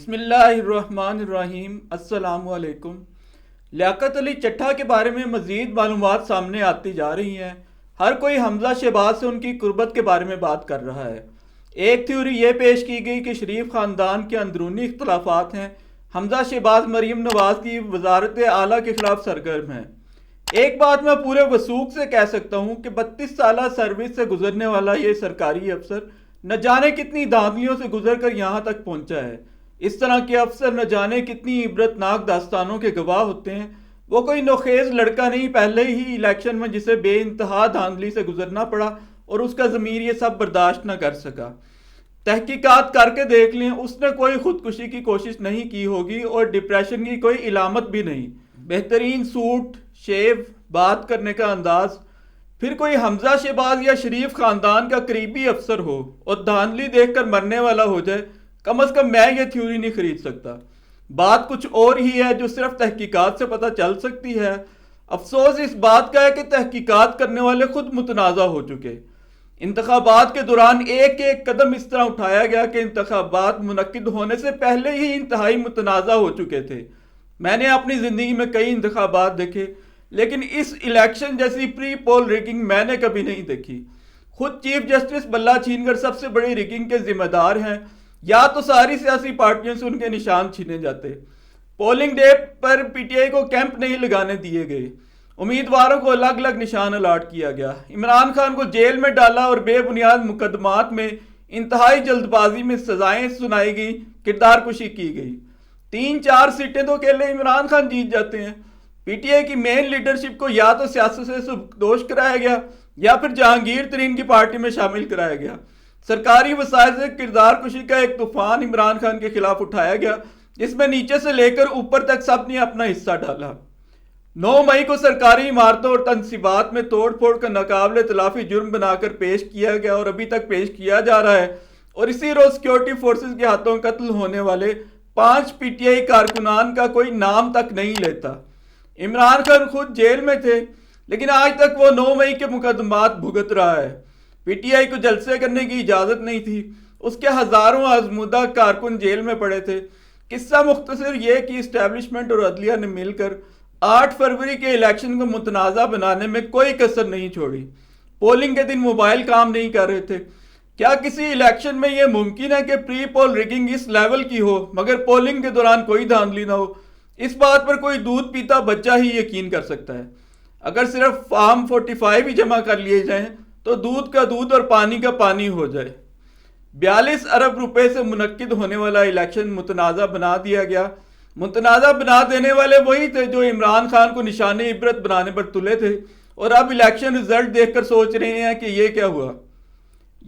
بسم اللہ الرحمن الرحیم۔ السلام علیکم۔ لیاقت علی چٹھا کے بارے میں مزید معلومات سامنے آتی جا رہی ہیں۔ ہر کوئی حمزہ شہباز سے ان کی قربت کے بارے میں بات کر رہا ہے۔ ایک تھیوری یہ پیش کی گئی کہ شریف خاندان کے اندرونی اختلافات ہیں۔ حمزہ شہباز مریم نواز کی وزارت اعلیٰ کے خلاف سرگرم ہیں۔ ایک بات میں پورے وثوق سے کہہ سکتا ہوں کہ 32 سالہ سروس سے گزرنے والا یہ سرکاری افسر نہ جانے کتنی دھاندلیوں سے گزر کر یہاں تک پہنچا ہے۔ اس طرح کے افسر نہ جانے کتنی عبرتناک داستانوں کے گواہ ہوتے ہیں۔ وہ کوئی نوخیز لڑکا نہیں، پہلے ہی الیکشن میں جسے بے انتہا دھاندلی سے گزرنا پڑا اور اس کا ضمیر یہ سب برداشت نہ کر سکا۔ تحقیقات کر کے دیکھ لیں، اس نے کوئی خودکشی کی کوشش نہیں کی ہوگی اور ڈپریشن کی کوئی علامت بھی نہیں۔ بہترین سوٹ، شیو، بات کرنے کا انداز، پھر کوئی حمزہ شہباز یا شریف خاندان کا قریبی افسر ہو اور دھاندلی دیکھ کر مرنے والا ہو جائے، کم از کم میں یہ تھیوری نہیں خرید سکتا۔ بات کچھ اور ہی ہے جو صرف تحقیقات سے پتہ چل سکتی ہے۔ افسوس اس بات کا ہے کہ تحقیقات کرنے والے خود متنازع ہو چکے۔ انتخابات کے دوران ایک ایک قدم اس طرح اٹھایا گیا کہ انتخابات منعقد ہونے سے پہلے ہی انتہائی متنازع ہو چکے تھے۔ میں نے اپنی زندگی میں کئی انتخابات دیکھے، لیکن اس الیکشن جیسی پری پول ریگنگ میں نے کبھی نہیں دیکھی۔ خود چیف جسٹس بلہ چھین کر سب سے بڑی ریگنگ کے ذمہ دار ہیں، یا تو ساری سیاسی پارٹیوں سے ان کے نشان چھینے جاتے۔ Polling day per P T I کو کیمپ نہیں لگانے دیے گئے، امیدواروں کو الگ الگ نشان الاٹ کیا گیا، عمران خان کو جیل میں ڈالا اور بے بنیاد مقدمات میں انتہائی جلد بازی میں سزائیں سنائی گئی، کردار کشی کی گئی۔ 3-4 سیٹیں تو اکیلے عمران خان جیت جاتے ہیں۔ پی ٹی آئی کی مین لیڈرشپ کو یا تو سیاست سے سبکدوش کرایا گیا یا پھر جہانگیر ترین کی پارٹی میں شامل کرایا گیا۔ سرکاری وسائل سے کردار کشی کا ایک طوفان عمران خان کے خلاف اٹھایا گیا، جس میں نیچے سے لے کر اوپر تک سب نے اپنا حصہ ڈالا۔ 9 مئی کو سرکاری عمارتوں اور تنصیبات میں توڑ پھوڑ کا ناقابل تلافی جرم بنا کر پیش کیا گیا اور ابھی تک پیش کیا جا رہا ہے، اور اسی روز سیکورٹی فورسز کے ہاتھوں قتل ہونے والے 5 پی ٹی آئی کارکنان کا کوئی نام تک نہیں لیتا۔ عمران خان خود جیل میں تھے، لیکن آج تک وہ 9 مئی کے مقدمات بھگت رہا ہے۔ پی ٹی آئی کو جلسے کرنے کی اجازت نہیں تھی، اس کے ہزاروں آزمودہ کارکن جیل میں پڑے تھے۔ قصہ مختصر یہ کہ اسٹیبلشمنٹ اور عدلیہ نے مل کر 8 فروری کے الیکشن کو متنازع بنانے میں کوئی کسر نہیں چھوڑی۔ پولنگ کے دن موبائل کام نہیں کر رہے تھے۔ کیا کسی الیکشن میں یہ ممکن ہے کہ پری پول ریگنگ اس لیول کی ہو مگر پولنگ کے دوران کوئی دھاندلی نہ ہو؟ اس بات پر کوئی دودھ پیتا بچہ ہی یقین کر سکتا ہے۔ اگر صرف فارم 45 ہی جمع کر لیے جائیں تو دودھ کا دودھ اور پانی کا پانی ہو جائے۔ 42 ارب روپے سے منعقد ہونے والا الیکشن متنازع بنا دیا گیا۔ متنازع بنا دینے والے وہی تھے جو عمران خان کو نشان عبرت بنانے پر تلے تھے، اور اب الیکشن رزلٹ دیکھ کر سوچ رہے ہیں کہ یہ کیا ہوا۔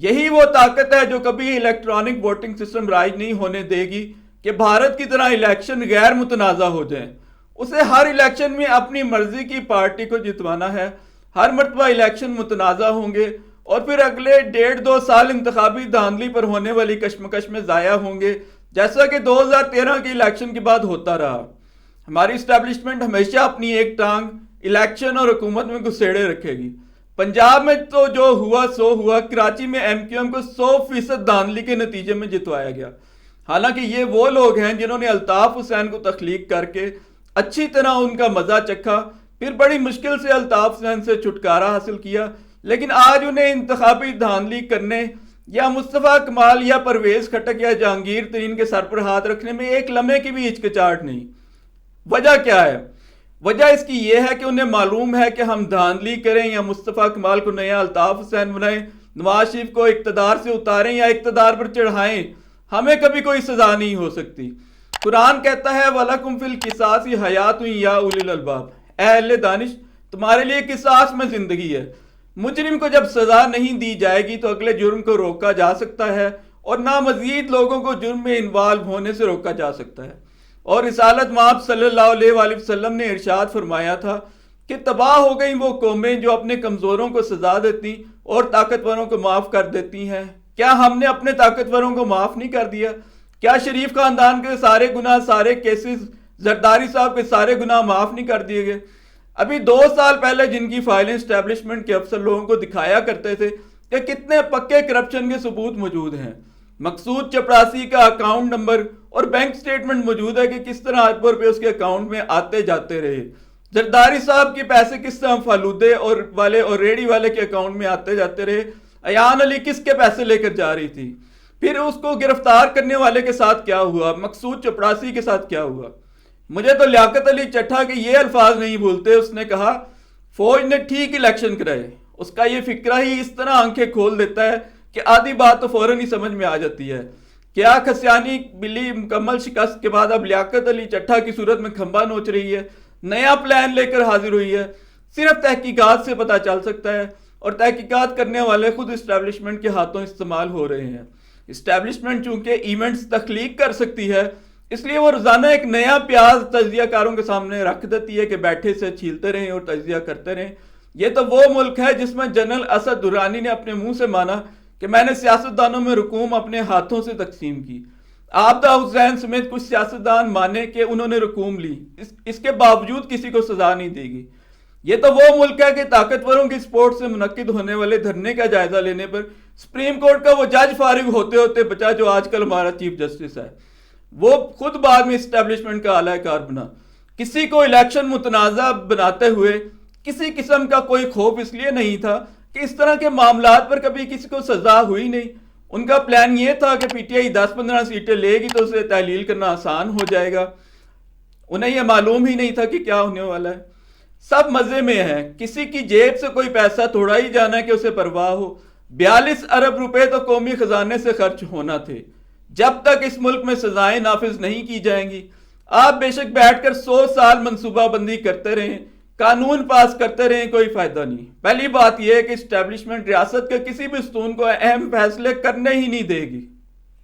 یہی وہ طاقت ہے جو کبھی الیکٹرانک ووٹنگ سسٹم رائج نہیں ہونے دے گی کہ بھارت کی طرح الیکشن غیر متنازع ہو جائیں۔ اسے ہر الیکشن میں اپنی مرضی کی پارٹی کو جتوانا ہے۔ ہر مرتبہ الیکشن متنازع ہوں گے اور پھر اگلے 1.5-2 سال انتخابی دھاندلی پر ہونے والی کشمکش میں ضائع ہوں گے، جیسا کہ 2013 کے الیکشن کے بعد ہوتا رہا۔ ہماری اسٹیبلشمنٹ ہمیشہ اپنی ایک ٹانگ الیکشن اور حکومت میں گھسیڑے رکھے گی۔ پنجاب میں تو جو ہوا سو ہوا، کراچی میں ایم کیو ایم کو 100% دھاندلی کے نتیجے میں جتوایا گیا۔ حالانکہ یہ وہ لوگ ہیں جنہوں نے الطاف حسین کو تخلیق کر کے اچھی طرح ان کا مزہ چکھا، پھر بڑی مشکل سے الطاف حسین سے چھٹکارا حاصل کیا، لیکن آج انہیں انتخابی دھاندلی کرنے یا مصطفیٰ کمال یا پرویز خٹک یا جہانگیر ترین کے سر پر ہاتھ رکھنے میں ایک لمحے کی بھی ہچکچاہٹ نہیں۔ وجہ کیا ہے؟ وجہ اس کی یہ ہے کہ انہیں معلوم ہے کہ ہم دھاندلی کریں یا مصطفیٰ کمال کو نیا الطاف حسین بنائیں، نواز شریف کو اقتدار سے اتاریں یا اقتدار پر چڑھائیں، ہمیں کبھی کوئی سزا نہیں ہو سکتی۔ قرآن کہتا ہے وَلَكُمْ فِي الْقِصَاصِ حَيَاةٌ يَا أُولِي الْأَلْبَابِ، اے اہل دانش، تمہارے لیے قصاص میں زندگی ہے۔ مجرم کو جب سزا نہیں دی جائے گی تو اگلے جرم کو روکا جا سکتا ہے، اور نہ مزید لوگوں کو جرم میں انوالو ہونے سے روکا جا سکتا ہے۔ اور رسالت مآب صلی اللہ علیہ وآلہ وسلم نے ارشاد فرمایا تھا کہ تباہ ہو گئیں وہ قومیں جو اپنے کمزوروں کو سزا دیتی اور طاقتوروں کو معاف کر دیتی ہیں۔ کیا ہم نے اپنے طاقتوروں کو معاف نہیں کر دیا؟ کیا شریف خاندان کے سارے گناہ، سارے کیسز، زرداری صاحب کے سارے گناہ معاف نہیں کر دیے گئے؟ ابھی 2 سال پہلے جن کی فائلیں اسٹیبلشمنٹ کے افسر لوگوں کو دکھایا کرتے تھے کہ کتنے پکے کرپشن کے ثبوت موجود ہیں، مقصود چپراسی کا اکاؤنٹ نمبر اور بینک سٹیٹمنٹ موجود ہے کہ کس طرح اربوں روپے اس کے اکاؤنٹ میں آتے جاتے رہے. زرداری صاحب کے پیسے کس طرح فالودے اور ریڑی والے کے اکاؤنٹ میں آتے جاتے رہے. ایان علی کس کے پیسے لے کر جا رہی تھی. پھر اس کو گرفتار کرنے والے کے ساتھ کیا ہوا, مقصود چپڑاسی کے ساتھ کیا ہوا. مجھے تو لیاقت علی چٹھا کے یہ الفاظ نہیں بھولتے. اس نے کہا فوج نے ٹھیک الیکشن کرائے. اس کا یہ فکرہ ہی اس طرح آنکھیں کھول دیتا ہے کہ آدھی بات تو فوراً ہی سمجھ میں آ جاتی ہے. کیا کھسیانی بلی مکمل شکست کے بعد اب لیاقت علی چٹھا کی صورت میں کھمبا نوچ رہی ہے, نیا پلان لے کر حاضر ہوئی ہے. صرف تحقیقات سے پتہ چل سکتا ہے, اور تحقیقات کرنے والے خود اسٹیبلشمنٹ کے ہاتھوں استعمال ہو رہے ہیں. اسٹیبلشمنٹ چونکہ ایونٹس تخلیق کر سکتی ہے, اس لیے وہ روزانہ ایک نیا پیاز تجزیہ کاروں کے سامنے رکھ دیتی ہے کہ بیٹھے سے چھیلتے رہیں اور تجزیہ کرتے رہیں. یہ تو وہ ملک ہے جس میں جنرل اسد درانی نے اپنے منہ سے مانا کہ میں نے سیاستدانوں میں رقوم اپنے ہاتھوں سے تقسیم کی. عابدہ حسین سمیت کچھ سیاستدان مانے کہ انہوں نے رقوم لی, اس کے باوجود کسی کو سزا نہیں دے گی. یہ تو وہ ملک ہے کہ طاقتوروں کی سپورٹ سے منعقد ہونے والے دھرنے کا جائزہ لینے پر سپریم کورٹ کا وہ جج فارغ ہوتے ہوتے بچا جو آج کل ہمارا چیف جسٹس ہے. وہ خود بعد میں اسٹیبلشمنٹ کا اعلی کار بنا. کسی کو الیکشن متنازع بناتے ہوئے کسی قسم کا کوئی خوف اس لیے نہیں تھا کہ اس طرح کے معاملات پر کبھی کسی کو سزا ہوئی نہیں. ان کا پلان یہ تھا کہ پی ٹی آئی 10-15 سیٹیں لے گی تو اسے تحلیل کرنا آسان ہو جائے گا. انہیں یہ معلوم ہی نہیں تھا کہ کیا ہونے والا ہے. سب مزے میں ہے, کسی کی جیب سے کوئی پیسہ تھوڑا ہی جانا ہے کہ اسے پرواہ ہو. 42 ارب روپے تو قومی خزانے سے خرچ ہونا تھے. جب تک اس ملک میں سزائیں نافذ نہیں کی جائیں گی, آپ بے شک بیٹھ کر 100 سال منصوبہ بندی کرتے رہیں, قانون پاس کرتے رہیں, کوئی فائدہ نہیں. پہلی بات یہ ہے کہ اسٹیبلشمنٹ ریاست کے کسی بھی ستون کو اہم فیصلے کرنے ہی نہیں دے گی.